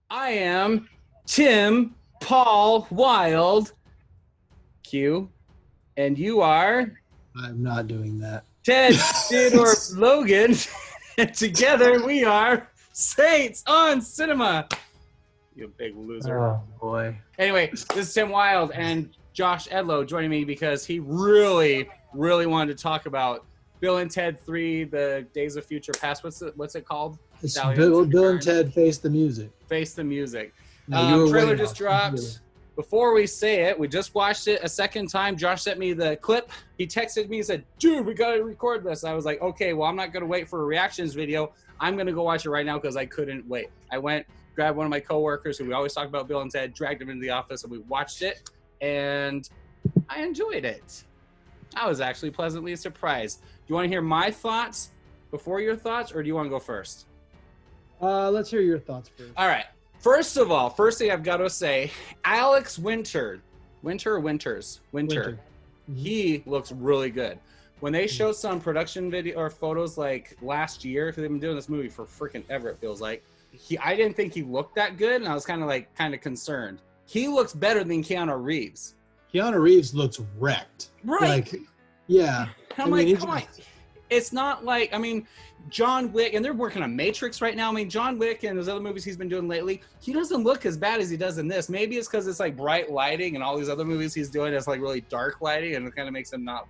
I am Tim Paul Wild Q, and you are I'm not doing that. Ted Theodore Logan, and together we are Saints on Cinema. You big loser. Oh boy. Anyway, this is Tim Wild and Josh Edlow joining me because he really wanted to talk about Bill and Ted 3, The Days of Future Past. What's it called? It's Stallions Bill and Return. Ted Face the Music. Face the Music. No, you were Trailer way just off. dropped. Before we say it, we just watched it a second time. Josh sent me the clip. He texted me and said, dude, we got to record this. I was like, okay, well, I'm not going to wait for a reactions video. I'm going to go watch it right now because I couldn't wait. I went, grabbed one of my coworkers who we always talk about Bill and Ted, dragged him into the office, and we watched it, and I enjoyed it. I was actually pleasantly surprised. Do you want to hear my thoughts before your thoughts, or do you want to go first? Let's hear your thoughts first. All right. First of all, first thing I've got to say, Alex Winter. He looks really good. When they showed some production video or photos like last year, because they've been doing this movie for freaking ever, it feels like. I didn't think he looked that good, and I was kind of concerned. He looks better than Keanu Reeves. Keanu Reeves looks wrecked. Right. Yeah. I'm like, come on. It's not like, John Wick, and they're working on Matrix right now. John Wick and those other movies he's been doing lately, he doesn't look as bad as he does in this. Maybe it's because it's like bright lighting, and all these other movies he's doing is like really dark lighting, and it kind of makes him not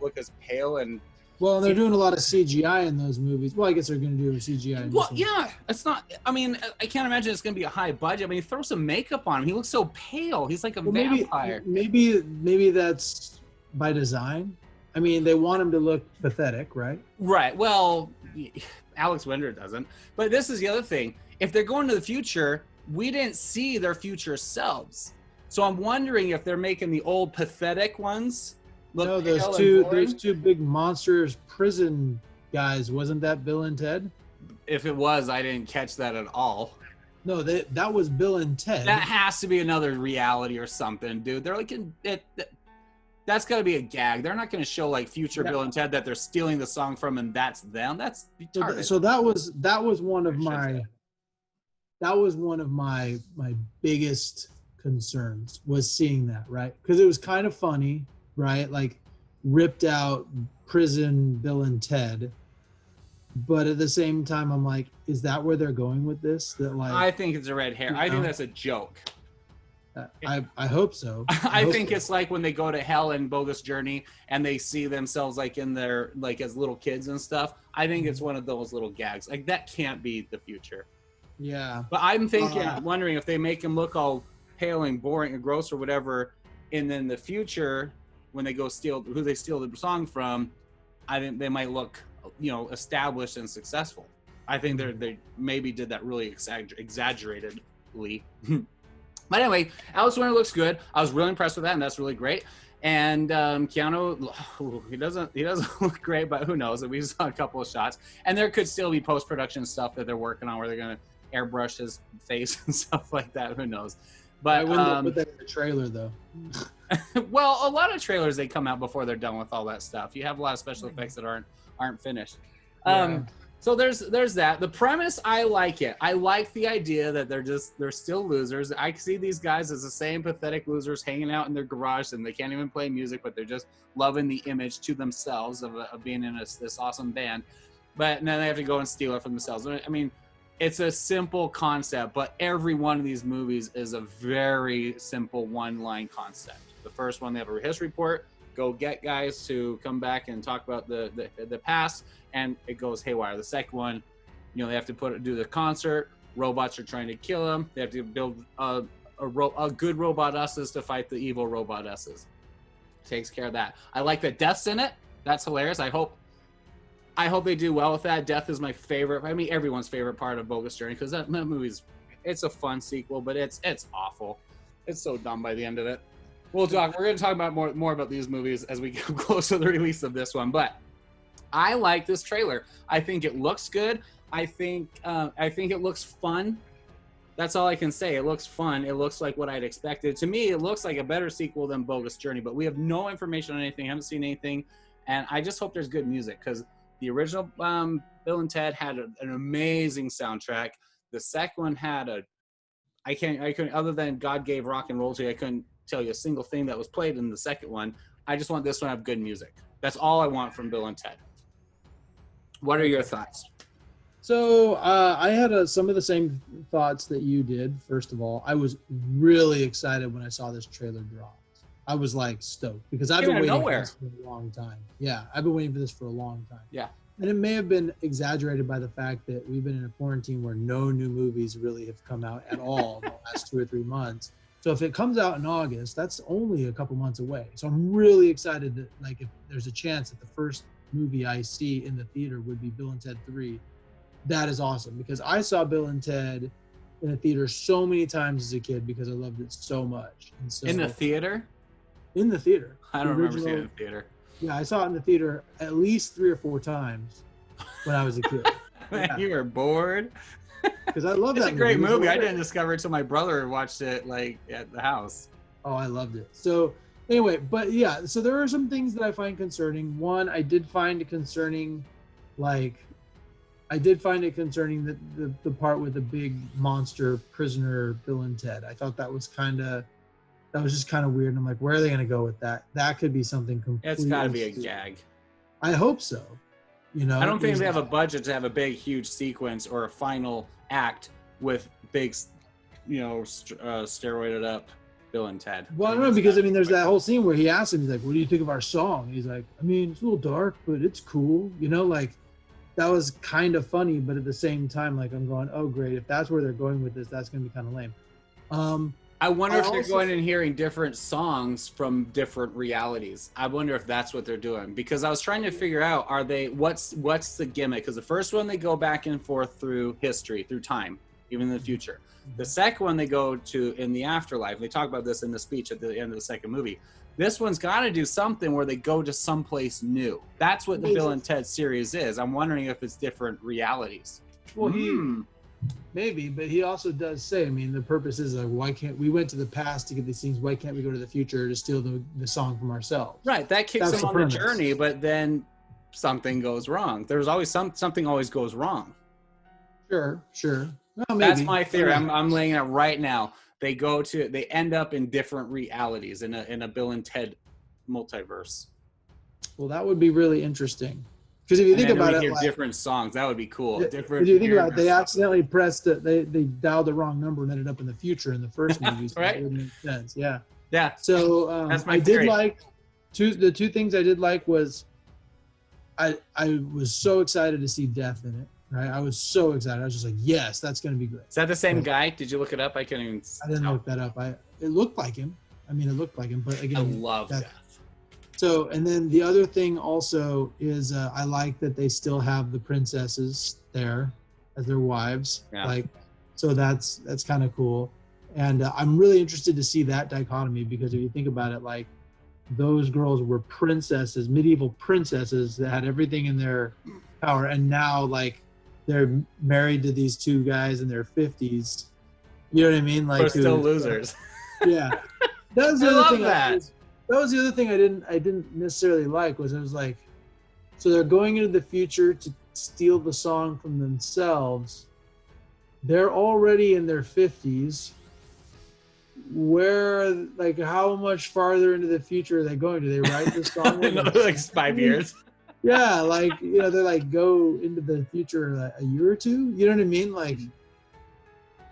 look as pale. And well, they're doing a lot of CGI in those movies. Well, I guess they're going to do CGI. Well, yeah, it's not. I can't imagine it's going to be a high budget. Throw some makeup on him. He looks so pale. He's like a vampire. Maybe that's by design. They want him to look pathetic, right? Right. Well, Alex Winter doesn't. But this is the other thing. If they're going to the future, we didn't see their future selves. So I'm wondering if they're making the old pathetic ones look no, those two big monsters prison guys. Wasn't that Bill and Ted? If it was, I didn't catch that at all. No, that was Bill and Ted. That has to be another reality or something, dude. They're like that's got to be a gag. They're not going to show like future Bill and Ted that they're stealing the song from, and that's them. That's retarded. So that was one of my biggest concerns, was seeing that, right? Because it was kind of funny, right? Like ripped out prison Bill and Ted, but at the same time, I'm like, is that where they're going with this? That like, I think it's a red hair. I think that's a joke. I hope so. I think it's like when they go to hell in Bogus Journey and they see themselves like in their like as little kids and stuff. I think it's one of those little gags. Like that can't be the future. Yeah. But I'm thinking, wondering if they make him look all pale and boring and gross or whatever, and then the future when they go steal who they steal the song from, I think they might look, established and successful. I think they maybe did that really exaggeratedly. But anyway, Alex Winter looks good. I was really impressed with that, and that's really great. And Keanu, he doesn't look great, but who knows? We saw a couple of shots, and there could still be post-production stuff that they're working on where they're gonna airbrush his face and stuff like that. Who knows? But I wouldn't put that in the trailer though. Well, a lot of trailers they come out before they're done with all that stuff. You have a lot of special effects that aren't finished. Yeah. So there's that. The premise, I like it. I like the idea that they're still losers. I see these guys as the same pathetic losers hanging out in their garage, and they can't even play music, but they're just loving the image to themselves of being in this awesome band. But now they have to go and steal it from themselves. It's a simple concept, but every one of these movies is a very simple one-line concept. The first one, they have a history report. Go get guys to come back and talk about the past, and it goes haywire. The second one, they have to do the concert. Robots are trying to kill them. They have to build a good robot-esses to fight the evil robot-esses. Takes care of that. I like the deaths in it. That's hilarious. I hope they do well with that. Death is my favorite. Everyone's favorite part of Bogus Journey, because that movie's, it's a fun sequel, but it's awful. It's so dumb by the end of it. We're going to talk about more about these movies as we get close to the release of this one. But I like this trailer. I think it looks good. I think it looks fun. That's all I can say. It looks fun. It looks like what I'd expected. To me, it looks like a better sequel than Bogus Journey. But we have no information on anything. Haven't seen anything. And I just hope there's good music, because the original Bill and Ted had an amazing soundtrack. The second one had a I couldn't, other than God gave rock and roll to you, I couldn't tell you a single thing that was played in the second one. I just want this one to have good music. That's all I want from Bill and Ted. What are your thoughts? So I had some of the same thoughts that you did. First of all, I was really excited when I saw this trailer drop. I was like stoked because I've been waiting for this for a long time. Yeah, I've been waiting for this for a long time. Yeah. And it may have been exaggerated by the fact that we've been in a quarantine where no new movies really have come out at all in the last 2 or 3 months. So if it comes out in August, that's only a couple months away. So I'm really excited that, like, if there's a chance that the first movie I see in the theater would be Bill and Ted 3, that is awesome because I saw Bill and Ted in a theater so many times as a kid because I loved it so much. And so, in the theater? In the theater. I don't remember seeing it in the theater. Yeah, I saw it in the theater at least 3 or 4 times when I was a kid. Man, you were bored. Because I love that movie. It's a great movie. I didn't discover it until my brother watched it like at the house. Oh, I loved it. So anyway, but yeah, so there are some things that I find concerning. One, I did find it concerning, that the part with the big monster prisoner Bill and Ted. I thought that was just kind of weird. And I'm like, where are they going to go with that? That could be something completely. It's got to be a gag. I hope so. You know, I don't think they have a budget to have a big, huge sequence or a final act with big, steroided up Bill and Ted. Well, I don't know, because there's that whole scene where he asks him, he's like, "What do you think of our song?" He's like, "It's a little dark, but it's cool." Like that was kind of funny, but at the same time, like I'm going, "Oh, great! If that's where they're going with this, that's going to be kind of lame." I wonder if they're going and hearing different songs from different realities. I wonder if that's what they're doing, because I was trying to figure out, what's the gimmick? Because the first one, they go back and forth through history, through time, even in the future. The second one, they go to in the afterlife. They talk about this in the speech at the end of the second movie. This one's got to do something where they go to someplace new. That's what the Bill and Ted series is. I'm wondering if it's different realities. Well, maybe, but he also does say, the purpose is like, why can't we went to the past to get these things? Why can't we go to the future to steal the song from ourselves? Right. That kicks them on the journey, but then something goes wrong. There's always something always goes wrong. Sure. Well, that's my theory. I'm laying it out right now. They end up in different realities in a Bill and Ted multiverse. Well, that would be really interesting. Because if you think about it, different songs, that would be cool. If you think about it, they accidentally pressed it. They dialed the wrong number and ended up in the future in the first movie. So right? It wouldn't make sense. Yeah. Yeah. So that's my theory. Did like the two things I did like was I was so excited to see Death in it. Right. I was so excited. I was just like, yes, that's going to be great. Is that the same guy? Did you look it up? I couldn't even. I didn't look that up. It looked like him. It looked like him. But again, I love Death. So, and then the other thing also is I like that they still have the princesses there as their wives. Yeah. So that's kind of cool. And I'm really interested to see that dichotomy, because if you think about it, those girls were princesses, medieval princesses that had everything in their power. And now they're married to these two guys in their 50s. You know what I mean? They're still losers. Yeah. That was the other thing. That was the other thing I didn't necessarily like, was it was like, so they're going into the future to steal the song from themselves. They're already in their 50s. Where, how much farther into the future are they going? Do they write this song? 5 years. Yeah, they're go into the future a year or two. You know what I mean?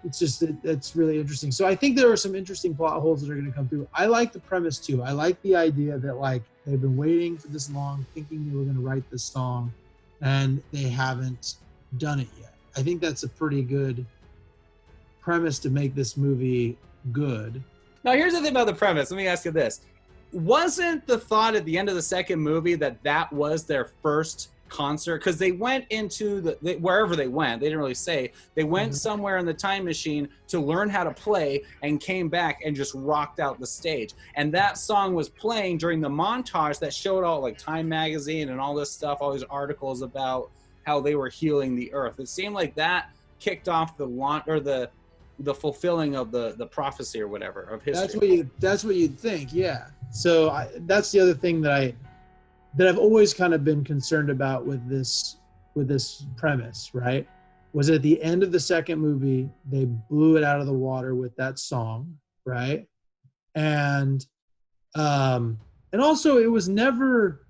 It's just that's really interesting. So I think there are some interesting plot holes that are going to come through. I like the premise too. I like the idea that they've been waiting for this long, thinking they were going to write this song, and they haven't done it yet. I think that's a pretty good premise to make this movie good. Now, here's the thing about the premise. Let me ask you this. Wasn't the thought at the end of the second movie that was their first concert? Because they went into wherever they went, they didn't really say. They went somewhere in the time machine to learn how to play, and came back and just rocked out the stage. And that song was playing during the montage that showed all Time Magazine and all this stuff, all these articles about how they were healing the earth. It seemed like that kicked off the launch, or the fulfilling of the prophecy or whatever of history. That's what you'd think, yeah. So that's the other thing that I've always kind of been concerned about with this premise, right? was at the end of the second movie, they blew it out of the water with that song, right? And also it was never,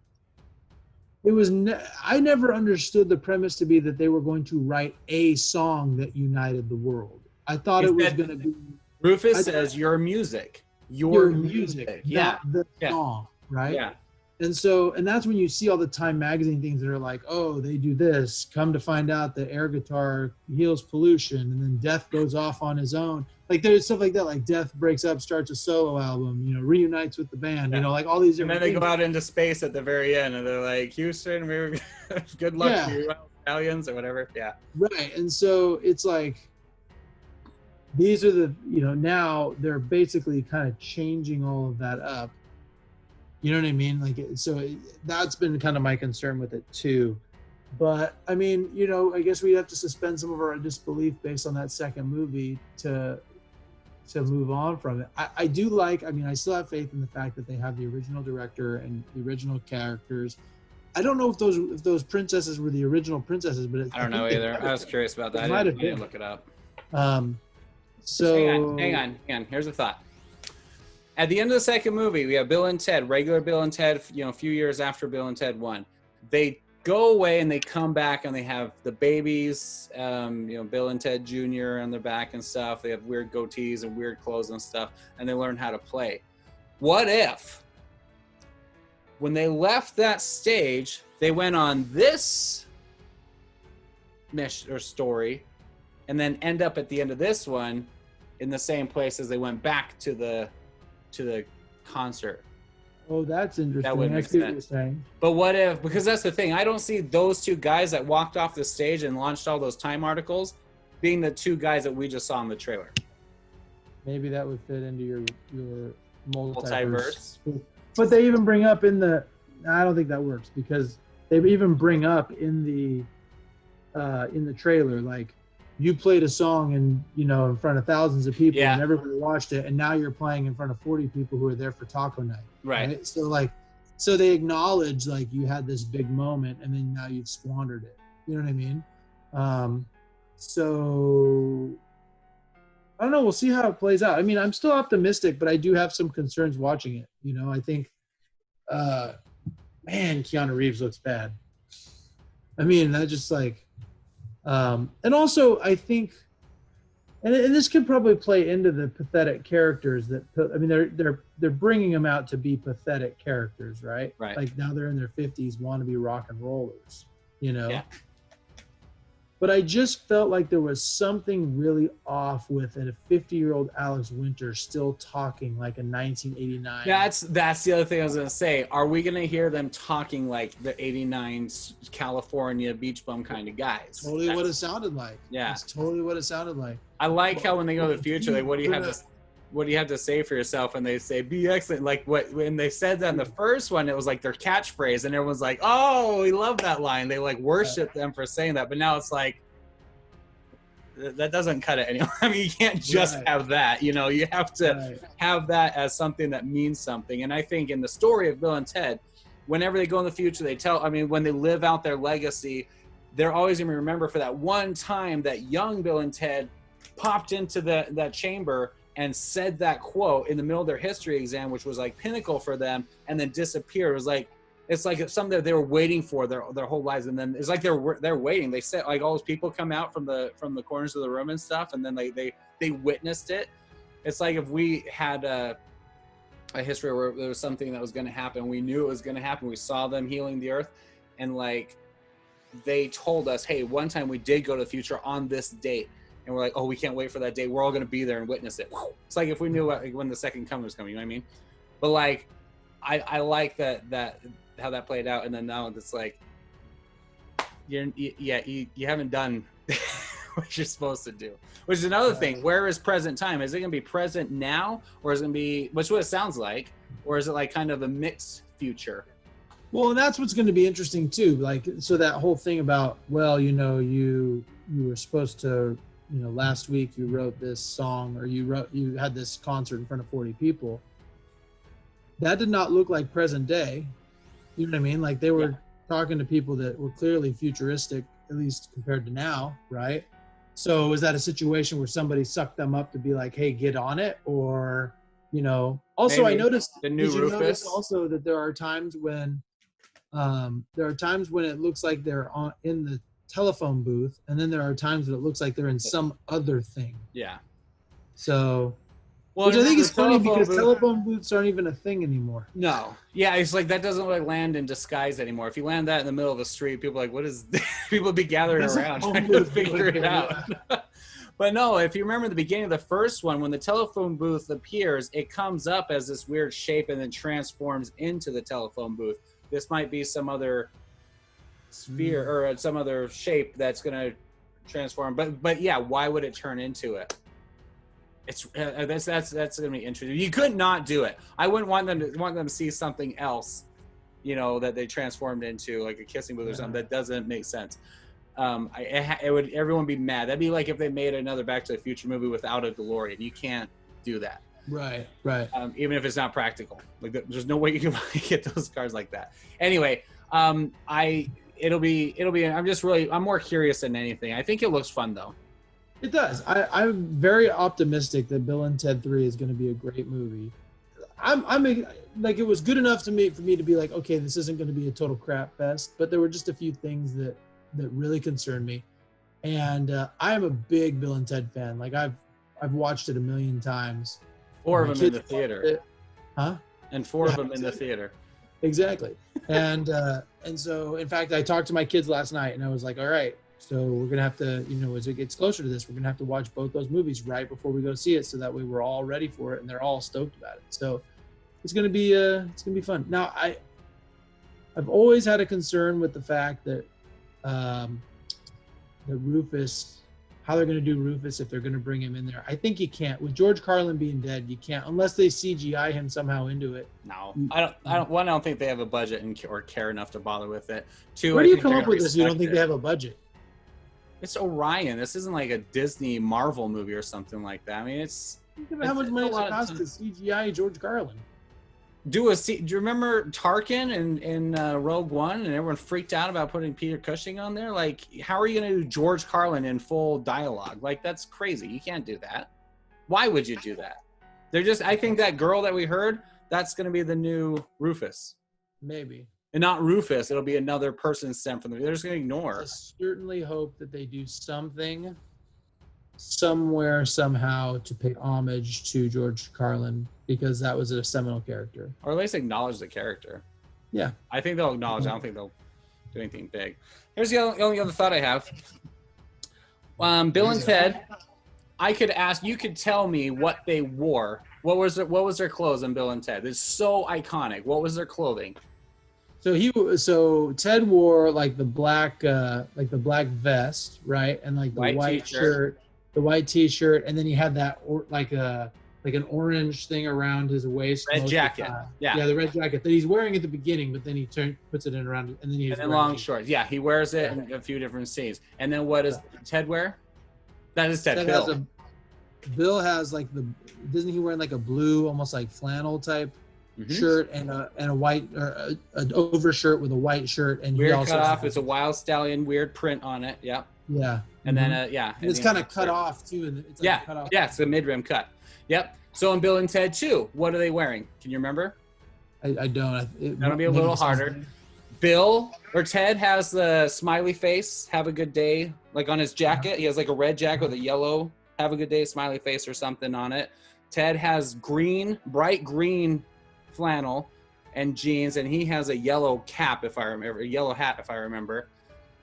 I never understood the premise to be that they were going to write a song that united the world. I thought it was going to be. Rufus says your music. Your music, yeah, not the song, right? Yeah. And that's when you see all the Time magazine things that are like, oh, they do this. Come to find out that air guitar heals pollution, and then Death goes off on his own. Like there's stuff like that. Like Death breaks up, starts a solo album, reunites with the band. Yeah. Like all these different. And then they things. go out into space at the very end, and they're like, Houston, good luck to you, Italians, or whatever. Yeah. Right, and so it's like, these are the now they're basically kind of changing all of that up. You know what I mean? Like, that's been kind of my concern with it too. But I mean, I guess we'd have to suspend some of our disbelief based on that second movie to move on from it. I do like, I still have faith in the fact that they have the original director and the original characters. I don't know if those princesses were the original princesses, but I don't know either. I was curious about that. I didn't look it up. So hang on. Here's a thought. At the end of the second movie, we have Bill and Ted, regular Bill and Ted, a few years after Bill and Ted 1. They go away and they come back and they have the babies, Bill and Ted Jr. on their back and stuff. They have weird goatees and weird clothes and stuff, and they learn how to play. What if, when they left that stage, they went on this mission or story, and then end up at the end of this one in the same place as they went back to the concert? Oh, that's interesting. That would make sense. What you're saying. But what if, because that's the thing, I don't see those two guys that walked off the stage and launched all those Time articles being the two guys that we just saw in the trailer. Maybe that would fit into your multiverse. But they even bring up I don't think that works, because they even bring up in the trailer, like, you played a song in front of thousands of people and everybody watched it, and now you're playing in front of 40 people who are there for taco night. Right. So they acknowledge, like, you had this big moment and then now you've squandered it. You know what I mean? So I don't know. We'll see how it plays out. I'm still optimistic, but I do have some concerns watching it. I think, Keanu Reeves looks bad. That just like, and also I think, and this could probably play into the pathetic characters that, they're bringing them out to be pathetic characters, right? Right. Like now they're in their 50s, want to be rock and rollers, Yeah. But I just felt like there was something really off with a 50-year-old Alex Winter still talking like a 1989. That's the other thing I was going to say. Are we going to hear them talking like the 89 California beach bum kind of guys? Totally what it sounded like. Yeah. It's totally what it sounded like. I like how when they go to the future, like, what do you have to say for yourself? And they say, be excellent. Like, when they said that in the first one, it was like their catchphrase, and everyone's like, oh, we love that line. They like worship them for saying that. But now it's like, that doesn't cut it anymore. You can't just have that, you have to have that as something that means something. And I think in the story of Bill and Ted, whenever they go in the future, they tell, when they live out their legacy, they're always going to remember for that one time that young Bill and Ted popped into that chamber and said that quote in the middle of their history exam, which was like pinnacle for them, and then disappeared. It was like, it's like something that they were waiting for their whole lives, and then it's like they're waiting. They said, like, all those people come out from the corners of the room and stuff, and then they witnessed it. It's like if we had a history where there was something that was going to happen, we knew it was going to happen. We saw them healing the earth, and like they told us, hey, one time we did go to the future on this date, and we're like, oh, we can't wait for that day. We're all going to be there and witness it. It's like if we knew when the second coming was coming. You know what I mean? But like, I like that how that played out, and then now it's like, you haven't done what you're supposed to do. Which is another thing. Where is present time? Is it going to be present now, or is it going to be, which is what it sounds like, or is it like kind of a mixed future? Well, and that's what's going to be interesting too. Like, so that whole thing about, well, you were supposed to, last week you wrote this song, or you had this concert in front of 40 people. That did not look like present day. You know what I mean? Like they were talking to people that were clearly futuristic, at least compared to now, right? So is that a situation where somebody sucked them up to be like, hey, get on it? Or, also Maybe. I noticed, The new did you Rufus. notice also that there are times when it looks like they're in the telephone booth, and then there are times that it looks like they're in some other thing. Yeah. So, well, which I think is funny telephone because booth, telephone booths aren't even a thing anymore. No. Yeah, it's like that doesn't like land in disguise anymore. If you land that in the middle of the street, people are like, what is this? People be gathering around trying to figure it out. Yeah. But no, if you remember the beginning of the first one, when the telephone booth appears, it comes up as this weird shape and then transforms into the telephone booth. This might be some other sphere or some other shape that's going to transform. But yeah, why would it turn into it? It's that's going to be interesting. You could not do it. I wouldn't want them to see something else, that they transformed into, like a kissing booth or something. That doesn't make sense. Everyone be mad. That'd be like if they made another Back to the Future movie without a DeLorean. You can't do that. Right. Even if it's not practical. Like there's no way you can get those cars like that. Anyway, it'll be. I'm more curious than anything. I think it looks fun though. It does. I'm very optimistic that Bill and Ted 3 is going to be a great movie. I'm like, it was good enough for me to be like, okay, this isn't going to be a total crap fest, but there were just a few things that really concerned me. And I am a big Bill and Ted fan. Like I've watched it a million times. 4 of them in the theater. Huh? And 4 of them in the theater. Exactly. And so, in fact, I talked to my kids last night, and I was like, all right, so we're going to have to, as it gets closer to this, we're going to have to watch both those movies right before we go see it, so that way we're all ready for it, and they're all stoked about it. So it's going to be fun. Now, I've always had a concern with the fact that Rufus, how they're going to do Rufus if they're going to bring him in there. I think you can't. With George Carlin being dead, you can't, unless they CGI him somehow into it. No, I don't think they have a budget or care enough to bother with it. 2, where do you come up with this? You don't think they have a budget? It's Orion. This isn't like a Disney Marvel movie or something like that. I mean, how much money does it cost to CGI George Carlin? Do you remember Tarkin in Rogue One, and everyone freaked out about putting Peter Cushing on there? Like, how are you going to do George Carlin in full dialogue? Like, that's crazy. You can't do that. Why would you do that? I think that girl that we heard, that's going to be the new Rufus. Maybe. And not Rufus. It'll be another person sent from they're just going to ignore. I certainly hope that they do something somewhere, somehow, to pay homage to George Carlin, because that was a seminal character. Or at least acknowledge the character. Yeah. I think they'll acknowledge. I don't think they'll do anything big. Here's the only other thought I have. Bill and Ted, you could tell me what they wore. What was their clothes in Bill and Ted? It's so iconic. What was their clothing? So Ted wore like the black vest, right? And like the white shirt, the white t-shirt, and then he had that like an orange thing around his waist. Red jacket. Yeah, the red jacket that he's wearing at the beginning, but then he puts it in around, and then long shorts. Yeah, he wears it in a few different scenes. And then what does Ted wear? That is Ted. Bill has like isn't he wearing like a blue, almost like flannel type shirt and a white or an overshirt with a white shirt, and weird cut off. It's a wild stallion weird print on it. Yep. Yeah. And then and it's kind of cut off too. And it's like cut off. Yeah, it's a mid-rim cut. Yep. So in Bill and Ted 2, what are they wearing? Can you remember? I don't. That'll be a little harder. Ted has the smiley face, have a good day, like on his jacket. He has like a red jacket with a yellow, have a good day, smiley face or something on it. Ted has bright green flannel and jeans, and he has a yellow cap, if I remember, a yellow hat, if I remember.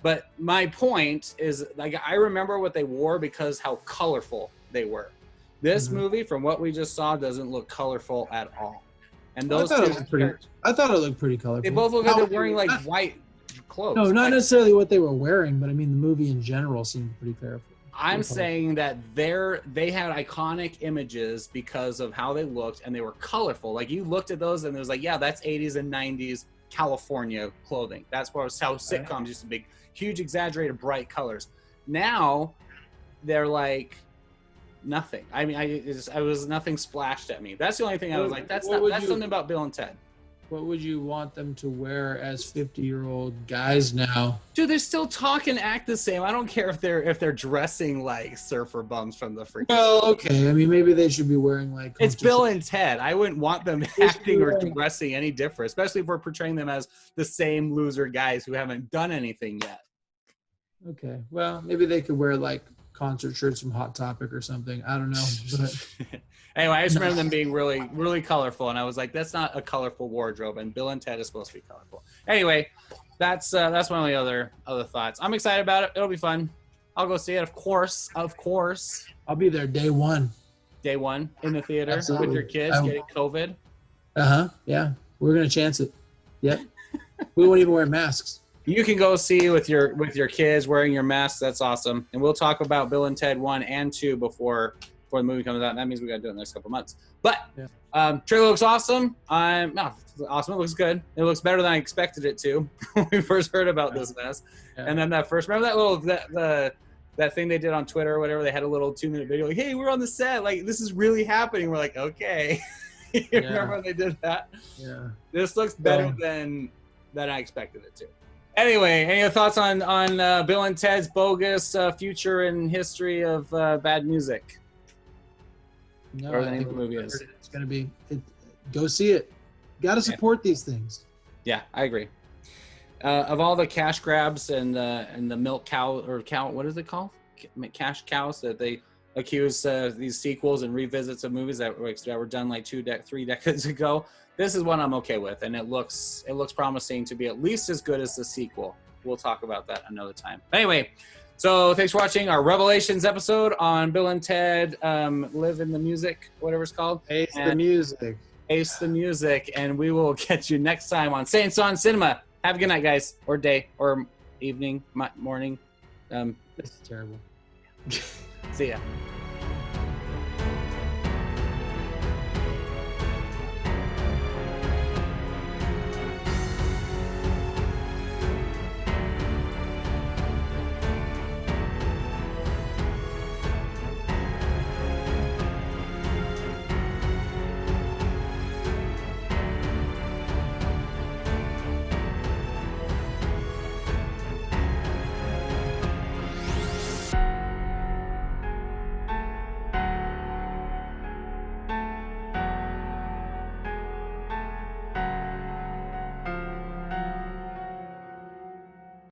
But my point is, like, I remember what they wore because how colorful they were. This movie, from what we just saw, doesn't look colorful at all. And those I thought it looked pretty colorful. They both look like they're wearing like white clothes. No, not necessarily what they were wearing, but I mean the movie in general seemed pretty colorful. I'm saying that they had iconic images because of how they looked, and they were colorful. Like, you looked at those and it was like, yeah, that's 80s and 90s California clothing. That's how sitcoms used to be. Huge, exaggerated, bright colors. Now they're like nothing. I mean, I was nothing splashed at me. That's the only thing I was like, that's something about Bill and Ted. What would you want them to wear as 50-year-old guys now? Dude, they still talk and act the same. I don't care if they're dressing like surfer bums from the freaking. Well, okay. I mean, maybe they should be wearing like. It's Bill and Ted. I wouldn't want them acting or dressing any different, especially if we're portraying them as the same loser guys who haven't done anything yet. Okay. Well, maybe they could wear like concert shirts from Hot Topic or something. I don't know. But anyway, I just remember them being really, really colorful, and I was like, "That's not a colorful wardrobe." And Bill and Ted is supposed to be colorful. Anyway, that's my only other thoughts. I'm excited about it. It'll be fun. I'll go see it. Of course. I'll be there day one. Day one in the theater Absolutely. with your kids getting COVID. Yeah, we're gonna chance it. Yep. We won't even wear masks. You can go see with your kids wearing your masks. That's awesome. And we'll talk about Bill and Ted 1 and 2 before the movie comes out. That means we got to do it in the next couple months. But trailer looks awesome. Awesome. It looks good. It looks better than I expected it to when we first heard about this mess. Yeah. And then remember that little that thing they did on Twitter or whatever? They had a little 2-minute video like, "Hey, we're on the set. Like, this is really happening." We're like, "Okay." Remember when they did that? Yeah. This looks better than I expected it to. Anyway, any other thoughts on Bill and Ted's bogus future and history of bad music? No, or the name of the movie is. It's gonna be. Go see it. Got to support these things. Yeah, I agree. Of all the cash grabs and the milk cow, what is it called? Cash cows that they accuse these sequels and revisits of movies that were done like 3 decades ago. This is one I'm okay with, and it looks promising to be at least as good as the sequel. We'll talk about that another time. Anyway, so thanks for watching our Revelations episode on Bill and Ted Live in the Music, whatever it's called. Ace the Music, and we will catch you next time on Saints on Cinema. Have a good night, guys, or day, or evening, morning. This is terrible. See ya.